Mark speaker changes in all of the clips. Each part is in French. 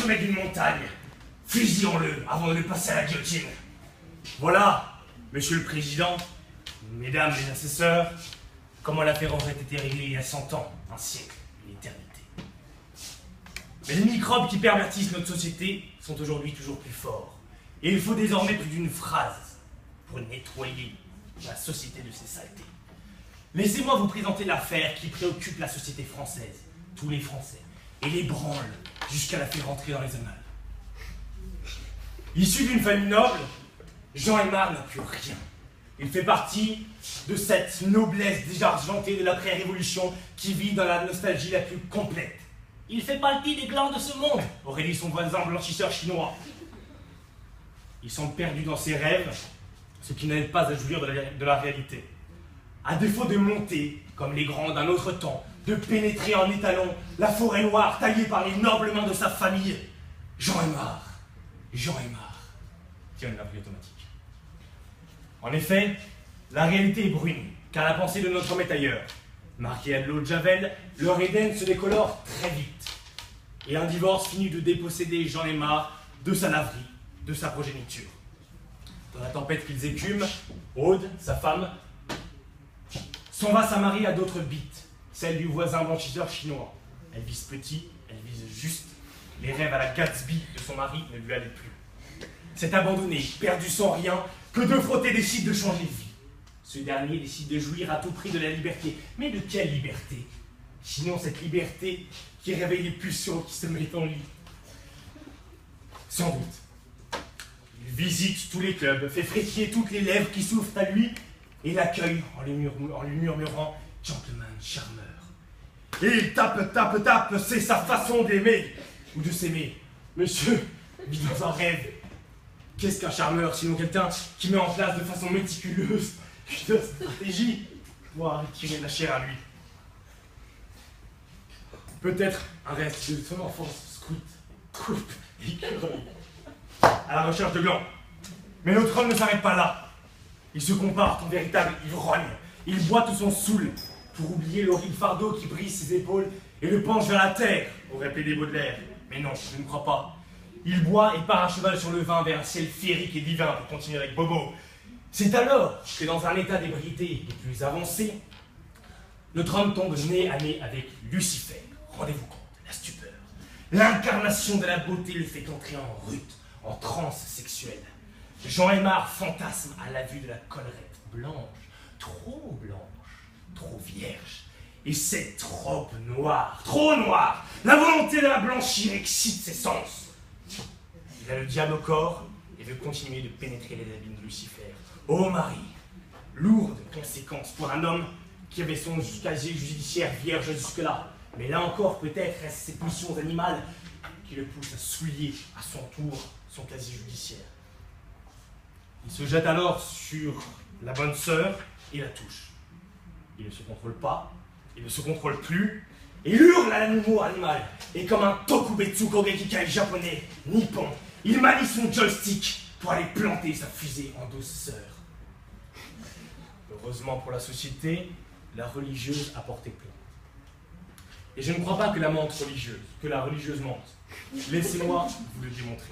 Speaker 1: sommet d'une montagne. Fusillons-le avant de le passer à la guillotine. Voilà, Monsieur le Président, Mesdames les assesseurs, comment l'affaire aurait été réglée il y a 100 ans, un siècle, une éternité. Mais les microbes qui pervertissent notre société sont aujourd'hui toujours plus forts. Et il faut désormais plus d'une phrase pour nettoyer la société de ces saletés. Laissez-moi vous présenter l'affaire qui préoccupe la société française, tous les Français, et les branle jusqu'à la faire rentrer dans les annales. Issu d'une famille noble, Jean Aymar n'a plus rien. Il fait partie de cette noblesse désargentée de l'après-révolution qui vit dans la nostalgie la plus complète. Il fait partie des glands de ce monde, aurait dit son voisin blanchisseur chinois. Il semble perdu dans ses rêves, ce qui n'aide pas à jouir de la réalité. À défaut de monter, comme les grands d'un autre temps, de pénétrer en étalon la forêt noire taillée par les nobles mains de sa famille, Jean Aymar tient une abri automatique. En effet, la réalité est brune, car la pensée de notre homme est ailleurs. Marqué à de l'eau de Javel, leur Éden se décolore très vite. Et un divorce finit de déposséder Jean Aymar de sa laverie, de sa progéniture. Dans la tempête qu'ils écument, Aude, sa femme, s'en va sa marier à d'autres bites, celle du voisin blanchisseur chinois. Elle vise petit, elle vise juste. Les rêves à la Gatsby de son mari ne lui allaient plus. C'est abandonné, perdu sans rien, que de frotter décide de changer de vie. Ce dernier décide de jouir à tout prix de la liberté. Mais de quelle liberté? Sinon cette liberté qui réveille les pulsions qui se mettent en lui. Sans doute. Il visite tous les clubs, fait frétiller toutes les lèvres qui souffrent à lui et l'accueille en lui murmurant « gentleman charmeur ». Et il tape, c'est sa façon d'aimer ou de s'aimer. Monsieur vit dans un rêve. Qu'est-ce qu'un charmeur sinon quelqu'un qui met en place de façon méticuleuse une stratégie pour retirer la chair à lui? Peut-être un reste de son enfance, scout, coupe, écureuil, à la recherche de glands. Mais notre homme ne s'arrête pas là. Il se comporte en véritable ivrogne. Il boit tout son saoul pour oublier l'horrible fardeau qui brise ses épaules et le penche vers la terre, aurait plaidé Baudelaire. Mais non, je ne crois pas. Il boit et part à cheval sur le vin vers un ciel féerique et divin pour continuer avec Bobo. C'est alors que dans un état d'ébriété les plus avancé, notre homme tombe nez à nez avec Lucifer. Rendez-vous compte, la stupeur. L'incarnation de la beauté le fait entrer en rut, en transe sexuelle. Jean Aymar fantasme à la vue de la collerette blanche, trop vierge. Et cette robe noire, trop noire, la volonté de la blanchir excite ses sens. Il a le diable au corps et veut continuer de pénétrer les abîmes de Lucifer. Ô Marie, lourde conséquence pour un homme qui avait son casier judiciaire vierge jusque-là. Mais là encore, peut-être est-ce ces pulsions animales qui le poussent à souiller à son tour son casier judiciaire. Il se jette alors sur la bonne sœur et la touche. Il ne se contrôle pas, il ne se contrôle plus, et il hurle à l'animal animal. Et comme un Tokubetsu Kogekikai japonais, nippon, il manie son joystick pour aller planter sa fusée en douceur. Heureusement pour la société, la religieuse a porté plainte. Et je ne crois pas que la religieuse mente. Laissez-moi vous le démontrer.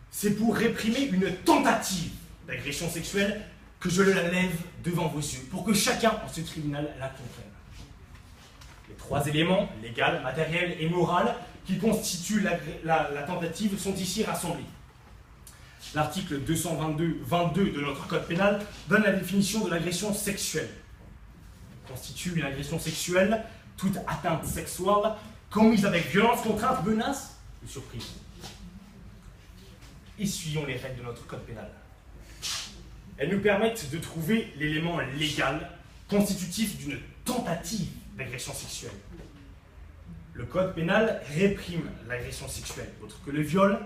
Speaker 1: C'est pour réprimer une tentative d'agression sexuelle que je la lève devant vos yeux, pour que chacun en ce tribunal la comprenne. Les trois éléments, légal, matériel et moral, qui constituent la tentative sont ici rassemblés. L'article 222 de notre code pénal donne la définition de l'agression sexuelle. Constitue une agression sexuelle, toute atteinte sexuelle, commise avec violence, contrainte, menace ou surprise. Essuyons les règles de notre code pénal. Elles nous permettent de trouver l'élément légal constitutif d'une tentative d'agression sexuelle. Le code pénal réprime l'agression sexuelle, autre que le viol,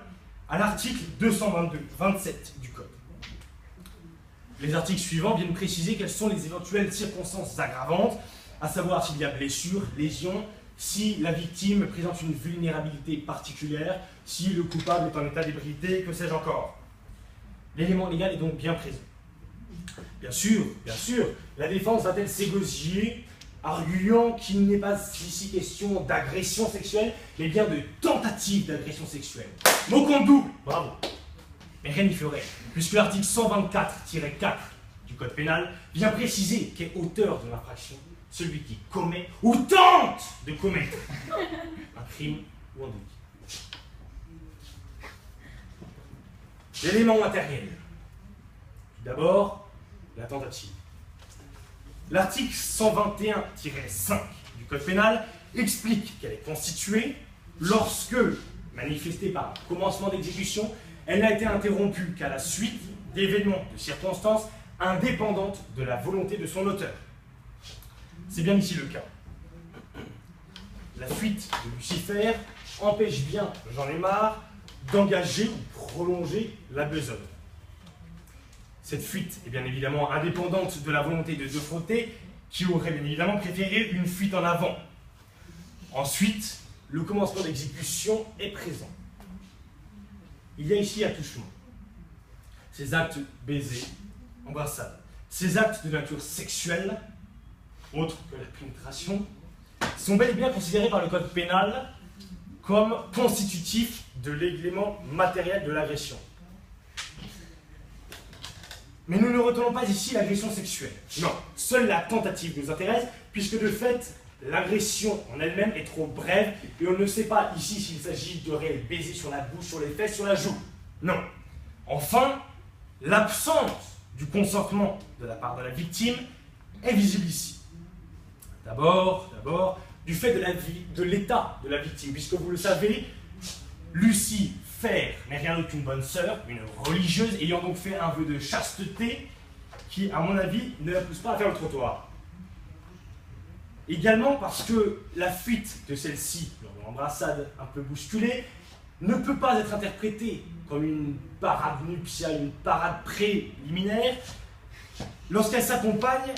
Speaker 1: à l'article 222-27 du code. Les articles suivants viennent préciser quelles sont les éventuelles circonstances aggravantes, à savoir s'il y a blessure, lésion, si la victime présente une vulnérabilité particulière, si le coupable est en état d'ébriété, que sais-je encore. L'élément légal est donc bien présent. Bien sûr, la défense va-t-elle s'égosier arguant qu'il n'est pas ici question d'agression sexuelle, mais bien de tentative d'agression sexuelle. Mot compte double, bravo. Mais rien n'y ferait, puisque l'article 124-4 du Code pénal vient préciser qu'est auteur de l'infraction celui qui commet ou tente de commettre un crime ou un délit. L'élément matériel. Tout d'abord, la tentative. L'article 121-5 du Code pénal explique qu'elle est constituée lorsque, manifestée par un commencement d'exécution, elle n'a été interrompue qu'à la suite d'événements, de circonstances indépendantes de la volonté de son auteur. C'est bien ici le cas. La fuite de Lucifer empêche bien Jean Aimard d'engager ou prolonger la besogne. Cette fuite est bien évidemment indépendante de la volonté de De Frotté, qui aurait bien évidemment préféré une fuite en avant. Ensuite, le commencement d'exécution est présent. Il y a ici attouchement. Ces actes baisers, embrassades, ces actes de nature sexuelle, autres que la pénétration, sont bel et bien considérés par le Code pénal comme constitutifs de l'élément matériel de l'agression. Mais nous ne retenons pas ici l'agression sexuelle. Non, seule la tentative nous intéresse, puisque de fait, l'agression en elle-même est trop brève, et on ne sait pas ici s'il s'agit de réels baisers sur la bouche, sur les fesses, sur la joue. Non. Enfin, l'absence du consentement de la part de la victime est visible ici. D'abord, du fait de l'état de la victime, puisque vous le savez, Lucifer n'est rien d'autre qu'une bonne sœur, une religieuse, ayant donc fait un vœu de chasteté qui, à mon avis, ne la pousse pas à faire le trottoir. Également parce que la fuite de celle-ci, lors de l'embrassade un peu bousculée, ne peut pas être interprétée comme une parade nuptiale, une parade préliminaire, lorsqu'elle s'accompagne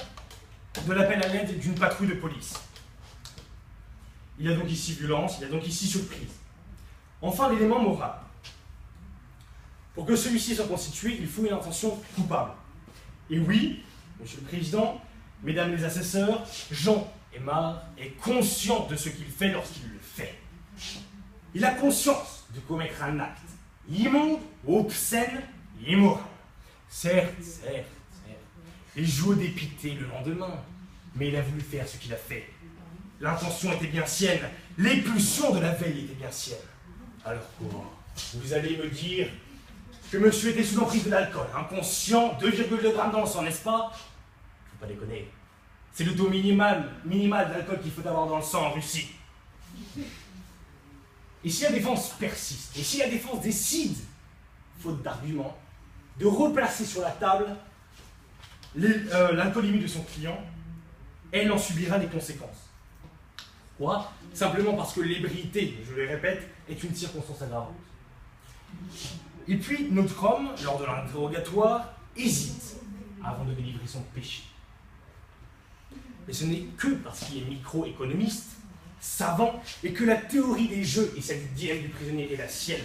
Speaker 1: de l'appel à l'aide d'une patrouille de police. Il y a donc ici violence, il y a donc ici surprise. Enfin, l'élément moral. Pour que celui-ci soit constitué, il faut une intention coupable. Et oui, Monsieur le Président, Mesdames les assesseurs, Jean Aimard est conscient de ce qu'il fait lorsqu'il le fait. Il a conscience de commettre un acte immonde, obscène et immoral. Certes, il joue au dépité le lendemain, mais il a voulu faire ce qu'il a fait. L'intention était bien sienne, les pulsions de la veille étaient bien siennes. Alors quoi? Vous allez me dire que monsieur était sous l'emprise de l'alcool, inconscient, 2,2 grammes dans le sang, n'est-ce pas? Faut pas déconner. C'est le taux minimal d'alcool qu'il faut avoir dans le sang en Russie. Et si la défense persiste, et si la défense décide, faute d'arguments, de replacer sur la table l'alcoolémie de son client, elle en subira les conséquences. Pourquoi? Simplement parce que l'ébriété, je le répète, est une circonstance aggravante. Et puis, notre homme, lors de l'interrogatoire, hésite avant de délivrer son péché. Mais ce n'est que parce qu'il est microéconomiste, savant, et que la théorie des jeux et celle du dilemme du prisonnier est la sienne.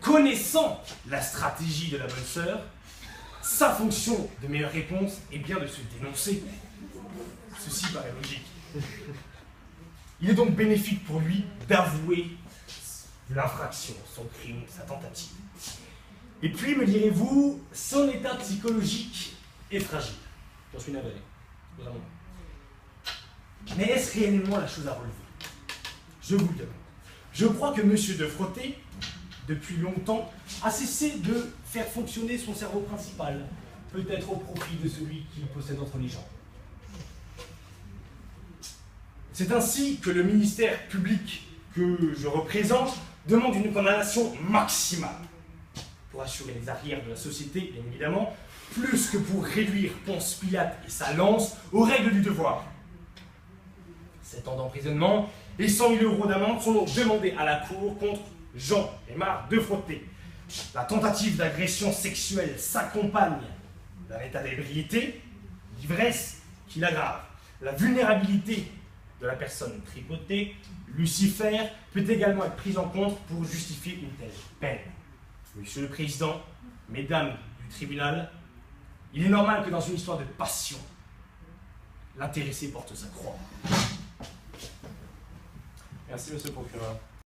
Speaker 1: Connaissant la stratégie de la bonne sœur, sa fonction de meilleure réponse est bien de se dénoncer. Ceci paraît logique. Il est donc bénéfique pour lui d'avouer l'infraction, son crime, sa tentative. Et puis, me direz-vous, son état psychologique est fragile. J'en suis navré, vraiment. Mais est-ce réellement la chose à relever? Je vous le demande. Je crois que M. De Frotté, depuis longtemps, a cessé de faire fonctionner son cerveau principal, peut-être au profit de celui qu'il possède entre les jambes. C'est ainsi que le ministère public que je représente demande une condamnation maximale pour assurer les arrières de la société, bien évidemment, plus que pour réduire Ponce Pilate et sa lance aux règles du devoir. 7 ans d'emprisonnement et 100 000 € d'amende sont donc demandés à la Cour contre Jean Aimard De Frotté. La tentative d'agression sexuelle s'accompagne d'un état d'ébriété, d'ivresse qui l'aggrave. La vulnérabilité de la personne tripotée, Lucifer, peut également être prise en compte pour justifier une telle peine. Monsieur le Président, Mesdames du tribunal, il est normal que dans une histoire de passion, L'intéressé porte sa croix.
Speaker 2: Merci, monsieur le procureur.